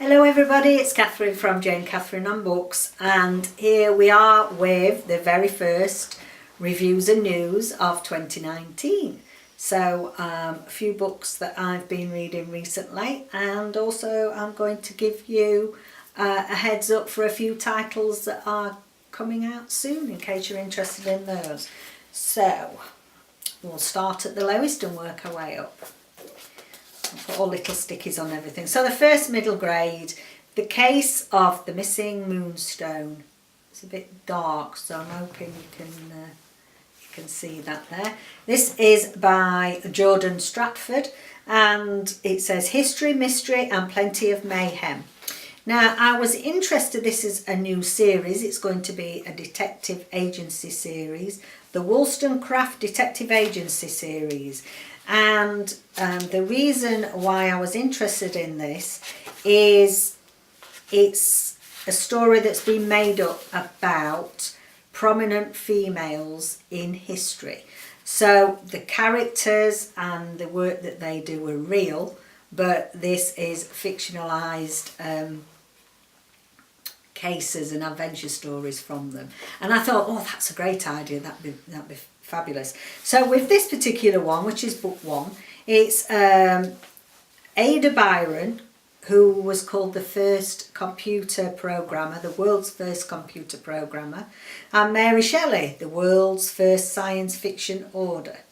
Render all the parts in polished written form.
Hello everybody, it's Catherine from Jayne Catherine on Books, and here we are with the very first reviews and news of 2019. So a few books that I've been reading recently, and also I'm going to give you a heads up for a few titles that are coming out soon in case you're interested in those. So we'll start at the lowest and work our way up. I'll put all little stickies on everything. So the first middle grade, The Case of the Missing Moonstone. It's a bit dark, so I'm hoping you can see that there. This is by Jordan Stratford, and it says history, mystery and plenty of mayhem. Now I was interested, this is a new series, it's going to be a detective agency series, the Wollstonecraft Detective Agency series. And the reason why I was interested in this is it's a story that's been made up about prominent females in history. So the characters and the work that they do are real, but this is fictionalised cases and adventure stories from them. And I thought, oh, that's a great idea, that'd be fabulous. So with this particular one, which is book one, it's Ada Byron, who was called the first computer programmer, the world's first computer programmer, and Mary Shelley, the world's first science fiction author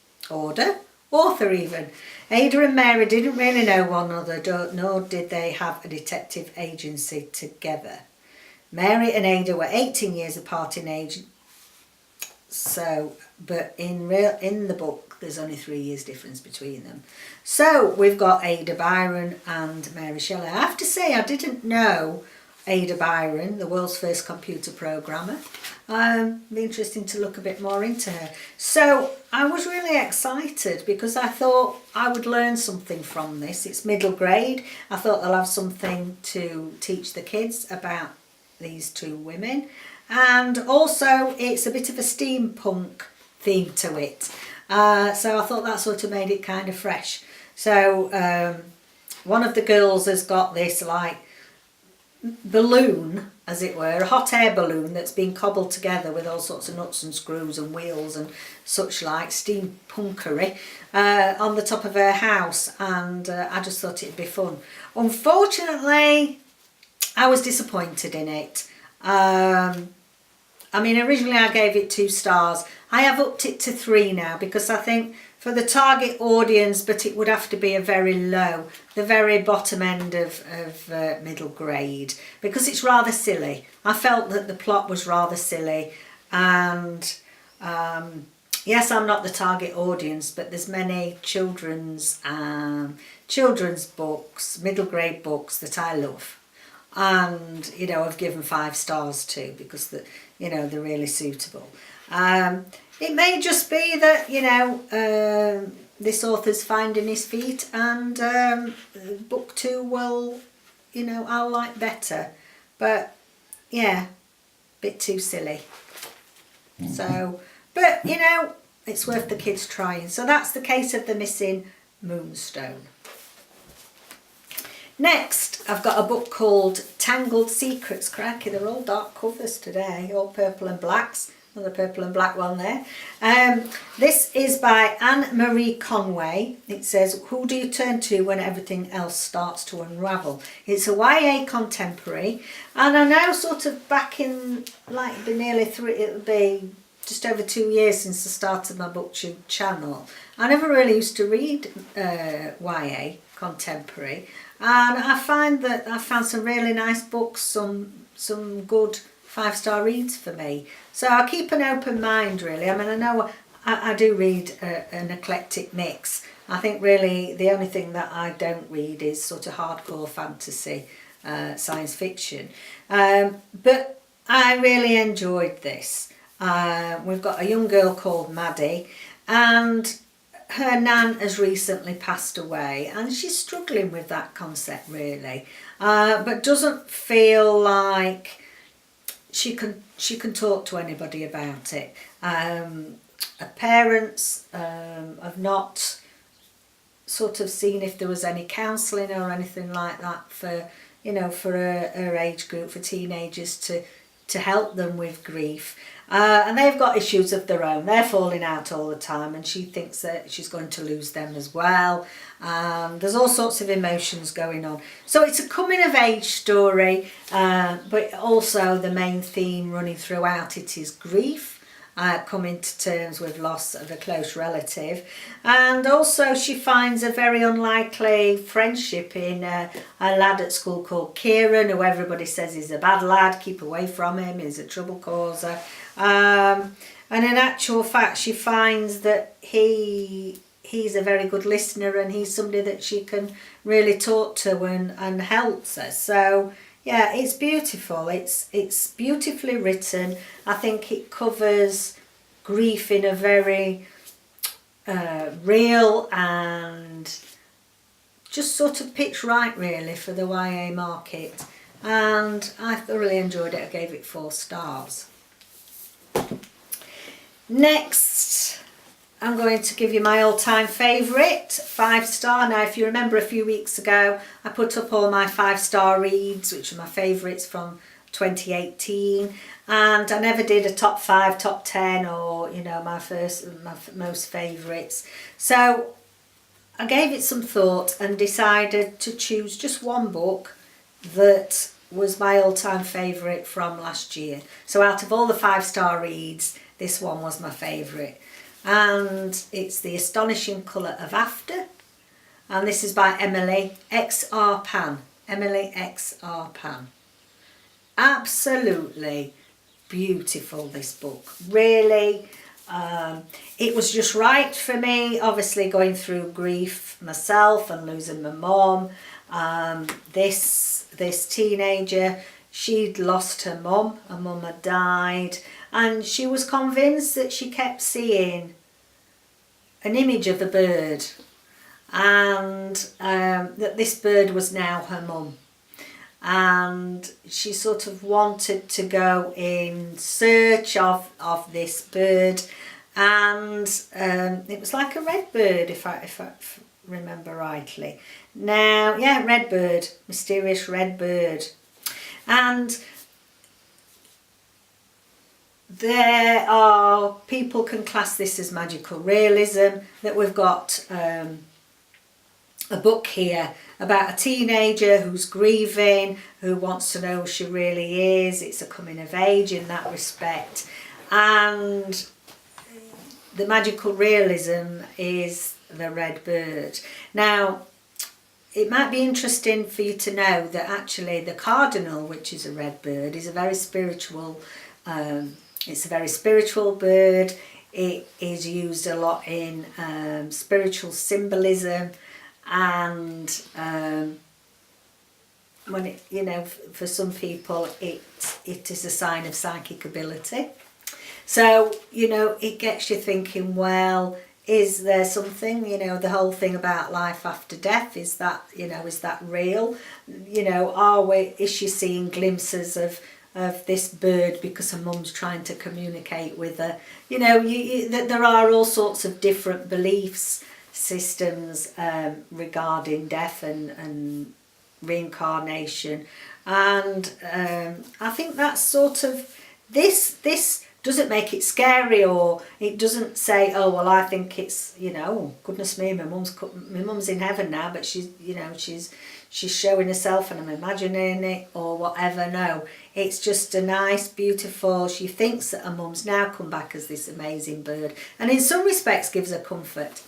even. Ada and Mary didn't really know one another, nor did they have a detective agency together. Mary and Ada were 18 years apart in age, so, but in the book there's only 3 years difference between them. So we've got Ada Byron and Mary Shelley. I have to say I didn't know Ada Byron, the world's first computer programmer. It'd be interesting to look a bit more into her. So I was really excited because I thought I would learn something from this. It's middle grade. I thought I'll have something to teach the kids about these two women. And also it's a bit of a steampunk theme to it, so I thought that sort of made it kind of fresh. So one of the girls has got this like balloon, as it were, a hot air balloon that's been cobbled together with all sorts of nuts and screws and wheels and such like steampunkery on the top of her house, and I just thought it'd be fun. Unfortunately I was disappointed in it. I mean, originally I gave it 2 stars. I have upped it to 3 now because I think for the target audience, but it would have to be a very low, the very bottom end of middle grade, because it's rather silly. I felt that the plot was rather silly, and yes, I'm not the target audience, but there's many children's books, middle grade books that I love. And you know, I've given 5 stars to because they're really suitable. It may just be that this author's finding his feet, and book 2 will, I'll like better, but yeah, bit too silly. So, but it's worth the kids trying. So that's The Case of the Missing Moonstone. Next, I've got a book called Tangled Secrets. Cracky, they're all dark covers today, all purple and blacks. Another purple and black one there. This is by Anne-Marie Conway. It says, who do you turn to when everything else starts to unravel? It's a YA contemporary, and I know sort of back in, like, it'll be just over 2 years since I started my BookTube channel. I never really used to read YA contemporary. And I find that I found some really nice books, some good 5-star reads for me. So I keep an open mind, really. I mean, I know I do read an eclectic mix. I think really the only thing that I don't read is sort of hardcore fantasy, science fiction. But I really enjoyed this. We've got a young girl called Maddie, and her nan has recently passed away, and she's struggling with that concept really, but doesn't feel like she can talk to anybody about it. Her parents have not sort of seen if there was any counselling or anything like that for you know, for her age group, for teenagers to help them with grief. And they've got issues of their own. They're falling out all the time, and she thinks that she's going to lose them as well. There's all sorts of emotions going on. So it's a coming of age story, but also the main theme running throughout it is grief. Coming to terms with loss of a close relative, and also she finds a very unlikely friendship in a lad at school called Kieran, who everybody says is a bad lad, keep away from him, he's a trouble causer, and in actual fact she finds that he's a very good listener, and he's somebody that she can really talk to and helps her. So yeah, it's beautiful. It's beautifully written. I think it covers grief in a very real and just sort of pitch right, really, for the YA market. And I thoroughly enjoyed it. I gave it 4 stars. Next, I'm going to give you my all-time favourite, 5-star. Now, if you remember a few weeks ago, I put up all my 5-star reads, which are my favourites from 2018, and I never did a top 5, top 10, or, you know, my most favourites. So I gave it some thought and decided to choose just one book that was my all-time favourite from last year. So out of all the 5-star reads, this one was my favourite. And it's The Astonishing Colour of After, and this is by Emily X.R. Pan. Emily X.R. Pan. Absolutely beautiful, this book. Really, it was just right for me, obviously going through grief myself and losing my mum. This teenager, she'd lost her mum had died, and she was convinced that she kept seeing an image of a bird, and that this bird was now her mum. And she sort of wanted to go in search of this bird, and it was like a red bird, if I remember rightly. Now, yeah, red bird, mysterious red bird. And there are, people can class this as magical realism, that we've got a book here about a teenager who's grieving, who wants to know who she really is. It's a coming of age in that respect. And the magical realism is the red bird. Now, it might be interesting for you to know that actually the cardinal, which is a red bird, is a very spiritual, it's a very spiritual bird. It is used a lot in spiritual symbolism, and when it, you know, for some people it is a sign of psychic ability. So, you know, it gets you thinking, well, is there something, you know, the whole thing about life after death, is that, you know, is that real? You know, is she seeing glimpses of this bird because her mum's trying to communicate with her? You know, there are all sorts of different beliefs systems regarding death and reincarnation, and I think that's sort of this doesn't make it scary, or it doesn't say, oh well, I think it's, you know, goodness me, my mum's in heaven now, but she's, you know, she's showing herself and I'm imagining it, or whatever. No, it's just a nice, beautiful, she thinks that her mum's now come back as this amazing bird, and in some respects gives her comfort.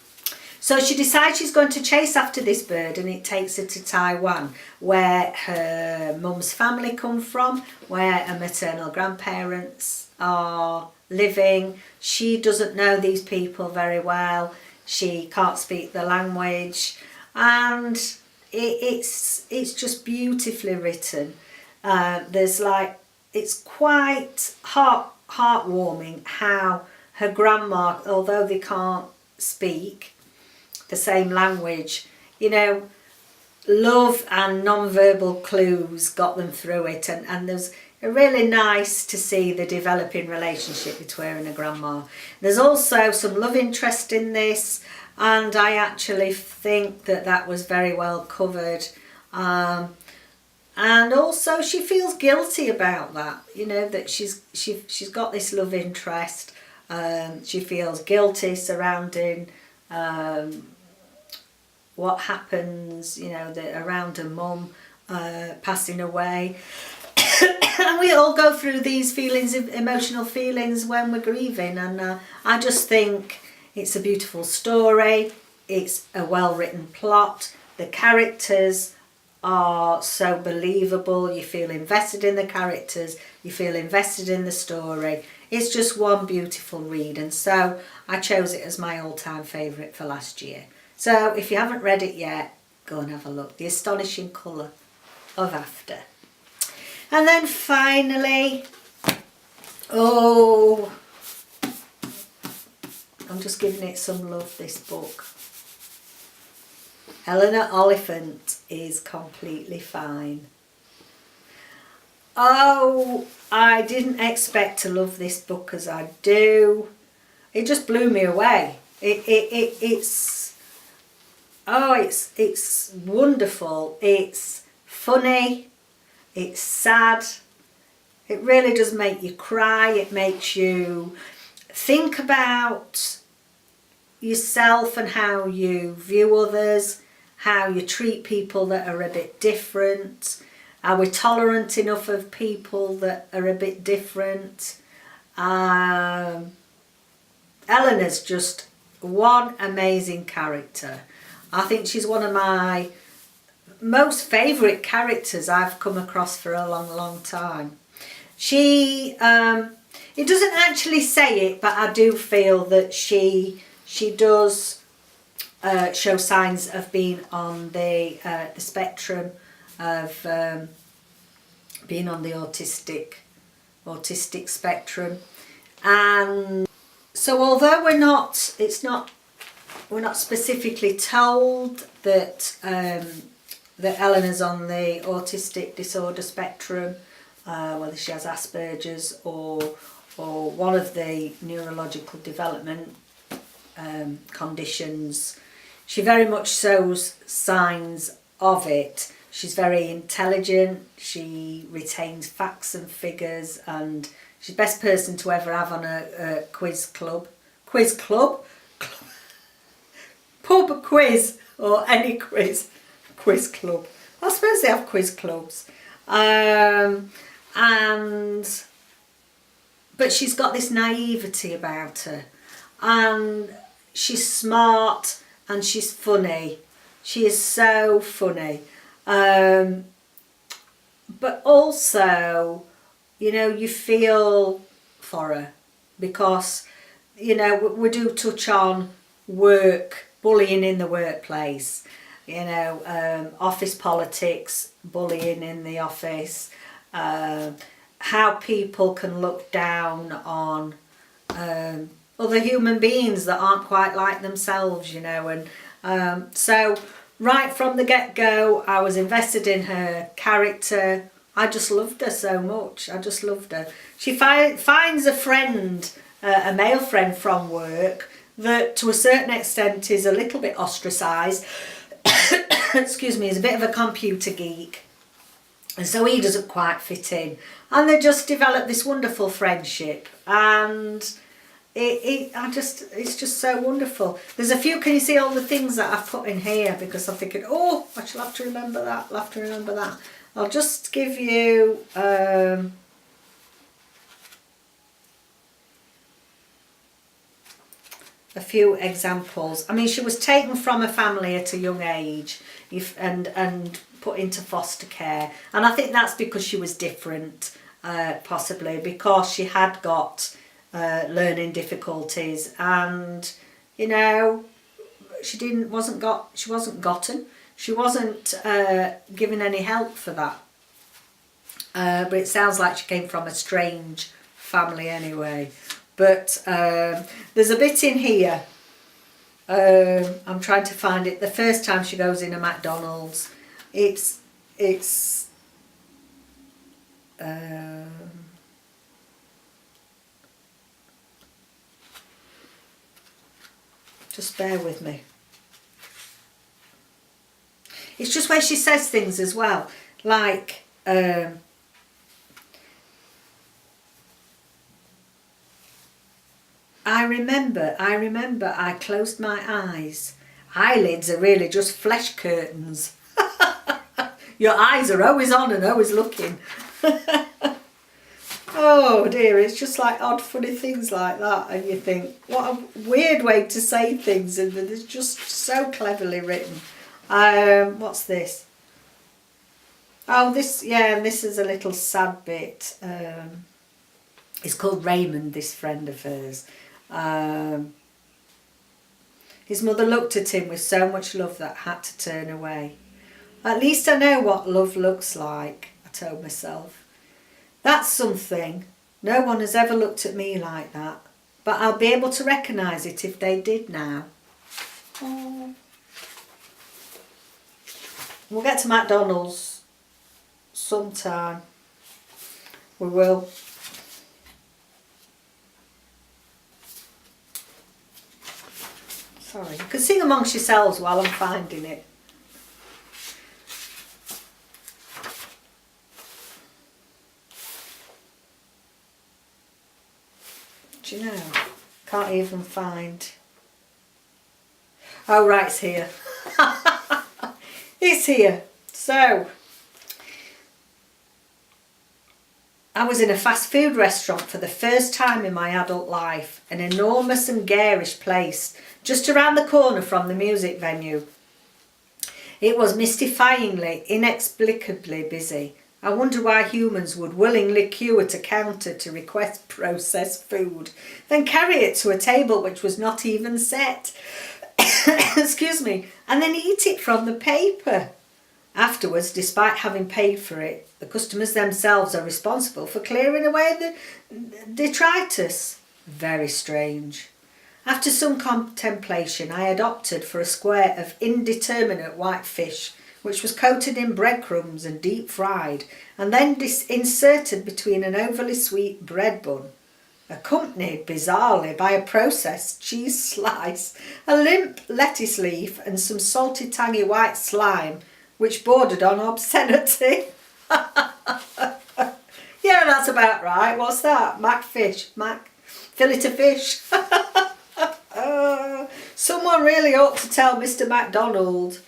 So she decides she's going to chase after this bird, and it takes her to Taiwan, where her mum's family come from, where her maternal grandparents are living. She doesn't know these people very well. She can't speak the language, and it's just beautifully written. There's like, it's quite heartwarming how her grandma, although they can't speak the same language, you know, love and non-verbal clues got them through it, and there's a really nice to see the developing relationship between her and her grandma. There's also some love interest in this, and I actually think that was very well covered. And also she feels guilty about that, you know, that she's got this love interest. She feels guilty surrounding what happens, you know, around her mum passing away. And we all go through these feelings, emotional feelings, when we're grieving. And I just think it's a beautiful story. It's a well-written plot. The characters are so believable. You feel invested in the characters. You feel invested in the story. It's just one beautiful read. And so I chose it as my all-time favourite for last year. So if you haven't read it yet, go and have a look. The Astonishing Colour of After. And then finally, I'm just giving it some love, this book. Eleanor Oliphant is Completely Fine. Oh, I didn't expect to love this book as I do. It just blew me away. It's wonderful. It's funny. It's sad. It really does make you cry. It makes you think about yourself and how you view others, how you treat people that are a bit different. Are we tolerant enough of people that are a bit different? Eleanor's just one amazing character. I think she's one of my most favourite characters I've come across for a long time. She, it doesn't actually say it, but I do feel that she does show signs of being on the spectrum, of being on the autistic spectrum. And so although we're not specifically told that that Eleanor's on the autistic disorder spectrum, whether she has Asperger's or one of the neurological development conditions, she very much shows signs of it. She's very intelligent, she retains facts and figures, and she's the best person to ever have on a quiz club. Pub quiz, or any quiz club. I suppose they have quiz clubs. But she's got this naivety about her, and she's smart and she's funny. She is so funny. But also, you know, you feel for her because, you know, we do touch on bullying in the workplace, you know, office politics, bullying in the office, how people can look down on other human beings that aren't quite like themselves, you know. And so right from the get-go, I was invested in her character. I just loved her so much. I just loved her. She finds a friend, a male friend from work, that to a certain extent is a little bit ostracised. Excuse me, is a bit of a computer geek, and so he doesn't quite fit in, and they just develop this wonderful friendship, and it's just so wonderful. There's a few, can you see all the things that I've put in here, because I'm thinking, oh, I shall have to remember that, I'll just give you a few examples. I mean, she was taken from a family at a young age and put into foster care, and I think that's because she was different, possibly because she had got learning difficulties, and you know, she wasn't given any help for that. But it sounds like she came from a strange family anyway. But there's a bit in here, I'm trying to find it, the first time she goes in a McDonald's. It's just bear with me. It's just where she says things as well, like I remember I closed my eyes. Eyelids are really just flesh curtains. Your eyes are always on and always looking. Oh dear, it's just like odd funny things like that, and you think, what a weird way to say things, and it's just so cleverly written. What's this? Oh, this, yeah, and this is a little sad bit. It's called Raymond, this friend of hers. His mother looked at him with so much love that had to turn away. At least I know what love looks like, I told myself. That's something. No one has ever looked at me like that. But I'll be able to recognise it if they did now. Oh. We'll get to McDonald's sometime. We will. Sorry. You can sing amongst yourselves while I'm finding it. Do you know? Can't even find. Oh, right, it's here. It's here. So, I was in a fast food restaurant for the first time in my adult life. An enormous and garish place, just around the corner from the music venue. It was mystifyingly, inexplicably busy. I wonder why humans would willingly queue at a counter to request processed food, then carry it to a table which was not even set. Excuse me, and then eat it from the paper. Afterwards, despite having paid for it, the customers themselves are responsible for clearing away the detritus. Very strange. After some contemplation, I had opted for a square of indeterminate white fish, which was coated in breadcrumbs and deep fried, and then inserted between an overly sweet bread bun, accompanied bizarrely by a processed cheese slice, a limp lettuce leaf, and some salty tangy white slime, which bordered on obscenity. Yeah, that's about right. What's that? Fillet of fish. Someone really ought to tell Mr. MacDonald.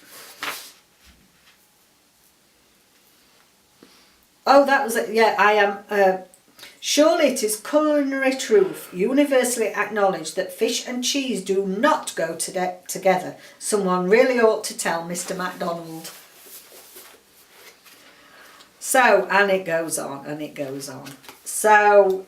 Oh, that was it. Yeah, I am. Surely it is culinary truth, universally acknowledged, that fish and cheese do not go together. Someone really ought to tell Mr. MacDonald. So, and it goes on, and it goes on. So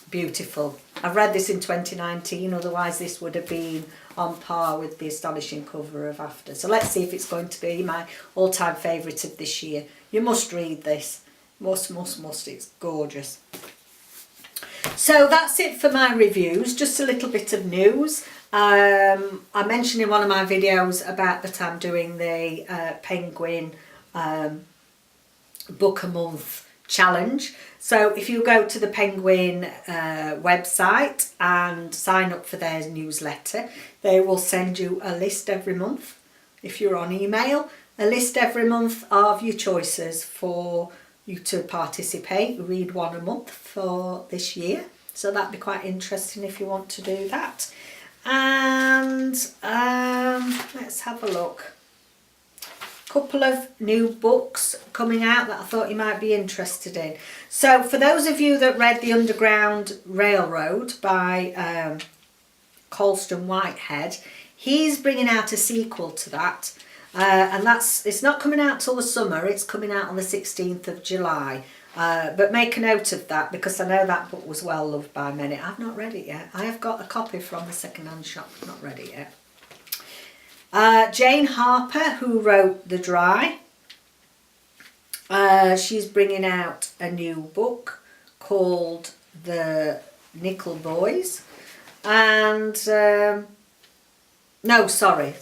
beautiful. I've read this in 2019, otherwise this would have been on par with the Astonishing cover of After. So let's see if it's going to be my all-time favourite of this year. You must read this. Must. It's gorgeous. So that's it for my reviews. Just a little bit of news. I mentioned in one of my videos about that I'm doing the Penguin book a month challenge. So if you go to the Penguin website and sign up for their newsletter, they will send you a list every month. If you're on email, a list every month of your choices for you to participate. Read one a month for this year. So that'd be quite interesting if you want to do that. And let's have a look. Couple of new books coming out that I thought you might be interested in. So for those of you that read The Underground Railroad by Colston Whitehead, he's bringing out a sequel to that, and it's not coming out till the summer. It's coming out on the 16th of July, but make a note of that because I know that book was well loved by many. I've not read it yet. I have got a copy from the second-hand shop, not read it yet. Jayne Harper, who wrote The Dry, she's bringing out a new book called The Nickel Boys, and no, sorry,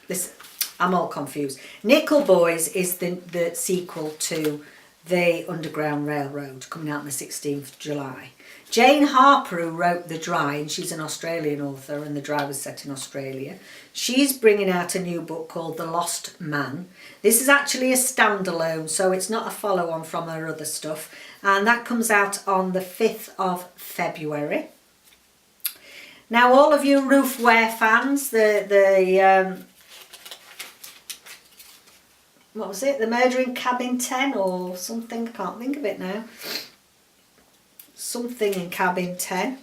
this I'm all confused. Nickel Boys is the sequel to the Underground Railroad, coming out on the 16th of July. Jayne Harper, who wrote The Dry, and she's an Australian author, and The Dry was set in Australia. She's bringing out a new book called The Lost Man. This is actually a standalone, so it's not a follow-on from her other stuff. And that comes out on the 5th of February. Now, all of you Ruth Ware fans, what was it? The Murder in Cabin 10 or something? I can't think of it now. Something in Cabin 10.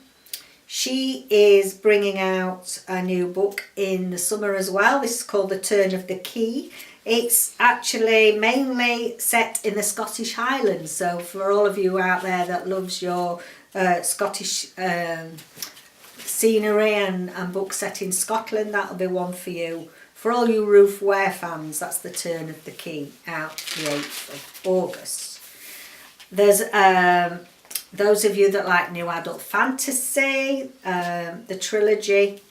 She is bringing out a new book in the summer as well. This is called The Turn of the Key. It's actually mainly set in the Scottish Highlands. So for all of you out there that loves your Scottish scenery and books set in Scotland, that'll be one for you. For all you Ruth Ware fans, that's The Turn of the Key, out the 8th of August. There's those of you that like new adult fantasy, the trilogy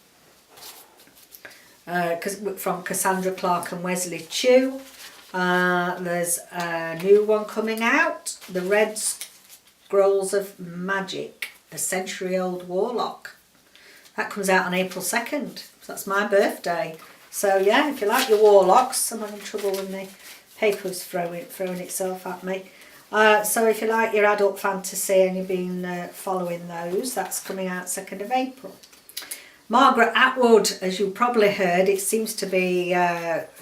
from Cassandra Clark and Wesley Chu. There's a new one coming out, The Red Scrolls of Magic, a century-old warlock. That comes out on April 2nd. So that's my birthday. So yeah, if you like your warlocks, I'm having trouble when the paper's throwing itself at me. So if you like your adult fantasy and you've been following those, that's coming out 2nd of April. Margaret Atwood, as you probably heard, it seems to be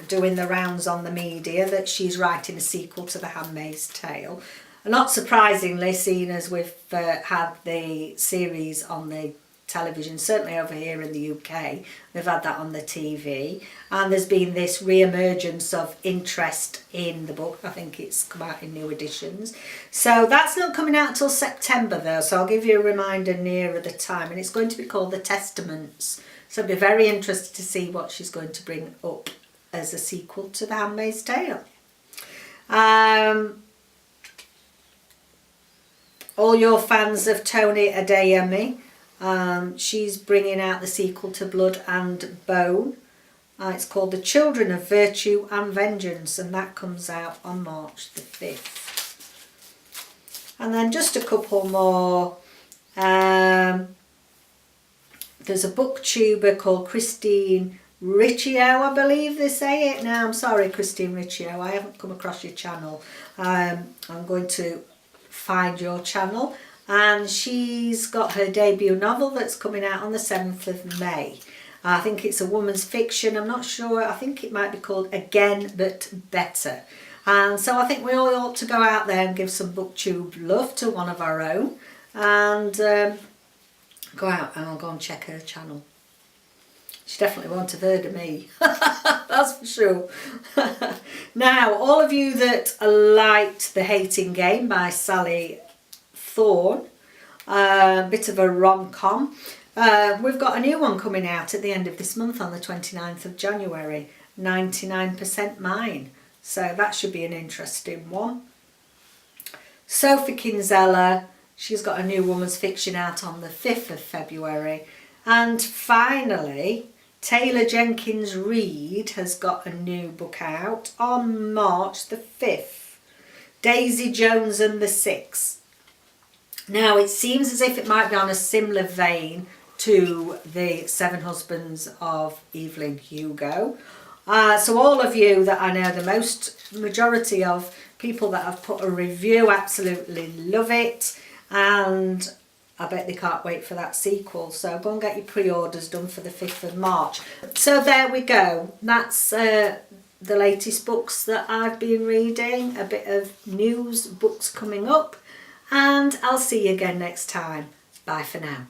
doing the rounds on the media that she's writing a sequel to The Handmaid's Tale. Not surprisingly, seeing as we've had the series on the television, certainly over here in the UK, we've had that on the TV, and there's been this re-emergence of interest in the book. I think it's come out in new editions. So that's not coming out until September though, so I'll give you a reminder nearer the time, and it's going to be called The Testaments. So I'll be very interested to see what she's going to bring up as a sequel to The Handmaid's Tale. All your fans of Tony Adeyemi, she's bringing out the sequel to Blood and Bone. It's called The Children of Virtue and Vengeance, and that comes out on March the 5th. And then just a couple more. There's a booktuber called Christine Riccio, I believe they say it. Now, I'm sorry, Christine Riccio, I haven't come across your channel. I'm going to find your channel. And she's got her debut novel that's coming out on the 7th of May. I think it's a woman's fiction. I'm not sure. I think it might be called Again But Better. And so I think we all ought to go out there and give some booktube love to one of our own. And go out and I'll go and check her channel. She definitely won't have heard of me. That's for sure. Now, all of you that liked The Hating Game by Sally Thorne, bit of a rom-com. We've got a new one coming out at the end of this month on the 29th of January, 99% Mine. So that should be an interesting one. Sophie Kinsella, she's got a new woman's fiction out on the 5th of February. And finally, Taylor Jenkins Reid has got a new book out on March the 5th. Daisy Jones and the Six. Now, it seems as if it might be on a similar vein to the Seven Husbands of Evelyn Hugo. So all of you that I know, the majority of people that have put a review absolutely love it, and I bet they can't wait for that sequel. So go and get your pre-orders done for the 5th of March. So there we go. That's the latest books that I've been reading, a bit of news, books coming up. And I'll see you again next time. Bye for now.